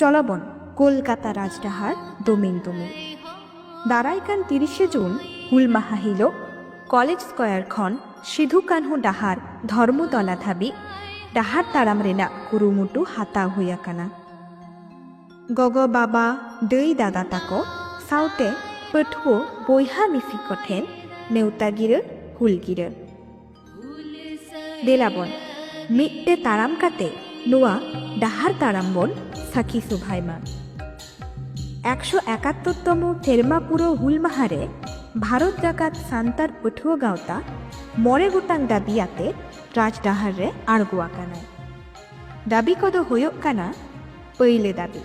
চলবন Kolkata রাজডাহার দমিন দমিন দারাইকান 30 June হুল মাহা hill college square খন Sidhu Kanhu डाहार Dharmatala Dhabi डाहार Taram Raina कुरुमुटु हाता हुई आकाना गगो बाबा दै दादा ताको साउते पठुओ बयहा मिसि कठेन नेउतागिरो हुलगिरो देलाबन मिट्टे ताराम काते नुआ डाहार ताराम बन साखी सुभाइमा 171तम थेरमापुरो हुल माहारे भारत जाकात सान्तार पठुओ गावता मरे गोटां दाबी आते राजडाहार रे आड़गो आकानाय दाबी कदो हुयुग काना पहिले दाबी